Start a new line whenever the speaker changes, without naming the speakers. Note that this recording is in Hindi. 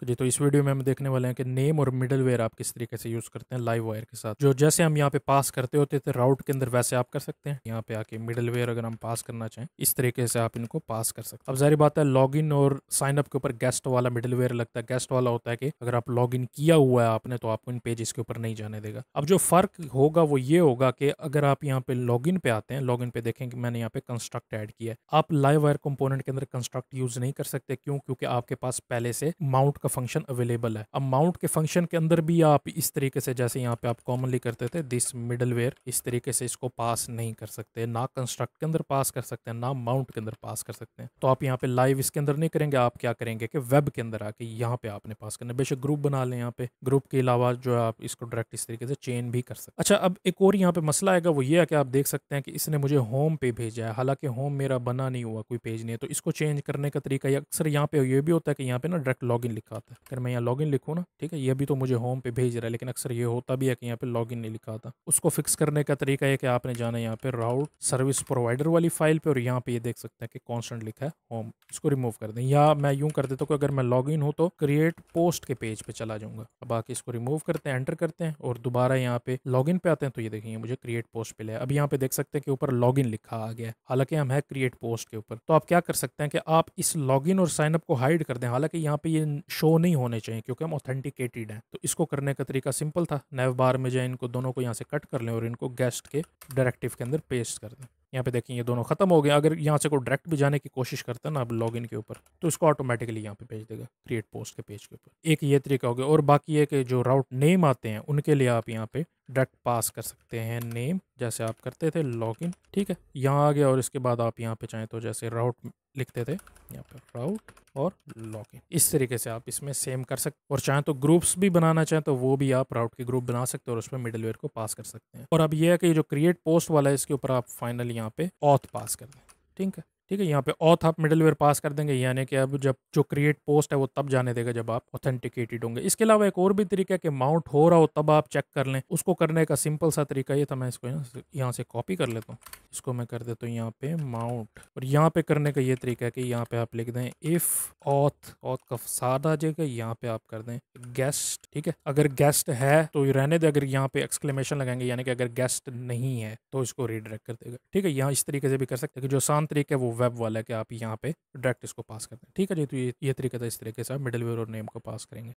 जी, तो इस वीडियो में हम देखने वाले हैं कि नेम और मिडलवेयर आप किस तरीके से यूज़ करते हैं लाइव वायर के साथ। जो जैसे हम यहाँ पे पास करते होते थे राउट के अंदर, वैसे आप कर सकते हैं। यहाँ पे आके मिडलवेयर अगर हम पास करना चाहें, इस तरीके से आप इनको पास कर सकते हैं। अब ज़ाहिर बात है, लॉगिन और साइन अप के ऊपर गेस्ट वाला मिडलवेयर लगता है। गेस्ट वाला होता है कि अगर आप लॉगिन किया हुआ है आपने, तो आपको इन पेजेस के ऊपर नहीं जाने देगा। अब जो फ़र्क होगा वो ये होगा कि अगर आप यहाँ पे लॉगिन पे आते हैं, लॉगिन पे देखें कि मैंने यहाँ पे कंस्ट्रक्ट ऐड किया है। आप लाइव वायर कंपोनेंट के अंदर कंस्ट्रक्ट यूज़ नहीं कर सकते। क्यों? क्योंकि आपके पास पहले से माउंट का फंक्शन अवेलेबल है। अब माउंट के फंक्शन के अंदर भी आप इस तरीके से, जैसे यहाँ पे आप कॉमनली करते थे दिस मिडलवेयर, इस तरीके से इसको पास नहीं कर सकते। ना कंस्ट्रक्ट के अंदर पास कर सकते हैं, ना माउंट के अंदर पास कर सकते हैं। तो आप यहाँ पे लाइव इसके अंदर नहीं करेंगे। आप क्या करेंगे कि वेब के अंदर आके यहाँ पे आपने पास करना है। बेशक ग्रुप बना लें, यहाँ पे ग्रुप के अलावा जो है आप इसको डायरेक्ट इस तरीके से चेन भी कर सकते हैं। अच्छा, अब एक और यहाँ पे मसला आएगा, वो ये है कि आप देख सकते हैं कि इसने मुझे होम पे भेजा है, हालांकि होम मेरा बना नहीं हुआ, कोई पेज नहीं है। तो इसको चेंज करने का तरीका अक्सर यहाँ पे ये भी होता है कि यहाँ पे ना डायरेक्ट लॉगिन लिखा होता है। अगर मैं यहाँ लॉगिन लिखूँ ना, ठीक है, ये भी तो मुझे होम पे भेज रहा है, लेकिन अक्सर ये होता भी है कि यहाँ पे लॉगिन नहीं लिखा था। उसको फिक्स करने का तरीका है कि आपने जाना यहाँ पे राउट सर्विस प्रोवाइडर वाली फाइल पे, और यहाँ पे ये देख सकते हैं कि कॉन्स्टेंट लिखा है होम, इसको रिमूव कर दें। या मैं यूं कर देता हूँ कि अगर मैं लॉगिन हूँ तो क्रिएट पोस्ट के पेज पे चला जाऊंगा। अब आके इसको रिमूव करते हैं, एंटर करते हैं और दोबारा यहाँ पे लॉगिन पे आते हैं, तो ये देखिए मुझे क्रिएट पोस्ट पे लिया। अब यहाँ पे देख सकते हैं कि ऊपर लॉगिन लिखा आ गया है, हालांकि हम है क्रिएट पोस्ट के ऊपर। तो आप क्या कर सकते हैं कि आप इस लॉगिन और साइनअप को हाइड कर दें। हालांकि यहाँ पे ये शो नहीं होने चाहिए क्योंकि हम ऑथेंटिकेटेड हैं। तो इसको करने का तरीका सिंपल था, नैव बार में जाए, इनको दोनों को यहाँ से कट कर लें और इनको गेस्ट के डायरेक्टिव के अंदर पेस्ट कर दें। यहाँ पे देखिए ये दोनों खत्म हो गए। अगर यहाँ से कोई डायरेक्ट भी जाने की कोशिश करता है ना अब लॉगिन के ऊपर, तो इसको ऑटोमेटिकली यहाँ पे भेज देगा क्रिएट पोस्ट के पेज के ऊपर। एक ये तरीका हो गया। और बाकी ये कि जो राउट नेम आते हैं उनके लिए आप यहाँ पे डायरेक्ट पास कर सकते हैं नेम, जैसे आप करते थे लॉगिन, ठीक है, यहाँ आ गया। और इसके बाद आप यहाँ पे चाहें तो जैसे राउट लिखते थे, यहाँ पे राउट और लॉगिन, इस तरीके से आप इसमें सेम कर सकते। और चाहें तो ग्रुप्स भी बनाना चाहें तो वो भी आप राउट के ग्रुप बना सकते हैं और उसमें मिडलवेयर को पास कर सकते हैं। और अब ये है कि जो क्रिएट पोस्ट वाला है इसके ऊपर आप फाइनली यहाँ पे ऑथ पास कर दें। ठीक है, ठीक है, यहाँ पे ऑथ आप मिडलवेयर पास कर देंगे, यानी कि अब जब जो क्रिएट पोस्ट है वो तब जाने देगा जब आप ऑथेंटिकेटेड होंगे। इसके अलावा एक और भी तरीका है कि माउंट हो रहा हो तब आप चेक कर लें। उसको करने का सिंपल सा तरीका ये था, मैं इसको यहाँ से कॉपी कर लेता हूँ, इसको मैं कर देता हूँ यहाँ पे माउंट। और यहाँ पे करने का ये तरीका है कि यहाँ पे आप लिख दें इफ ऑथ, ऑथ का साथ आ जाएगा, यहाँ पे आप कर दें गेस्ट। ठीक है, अगर गेस्ट है तो ये रहने दे, अगर यहाँ पे एक्सक्लेमेशन लगाएंगे यानी कि अगर गेस्ट नहीं है तो इसको रीडायरेक्ट कर देगा। ठीक है, यहाँ इस तरीके से भी कर सकते हैं कि जो आसान तरीका है वो वेब वाला है कि आप यहाँ पे डायरेक्ट इसको पास कर दें। ठीक है जी, तो ये तरीका था, इस तरीके से आप मिडलवेयर और नेम को पास करेंगे।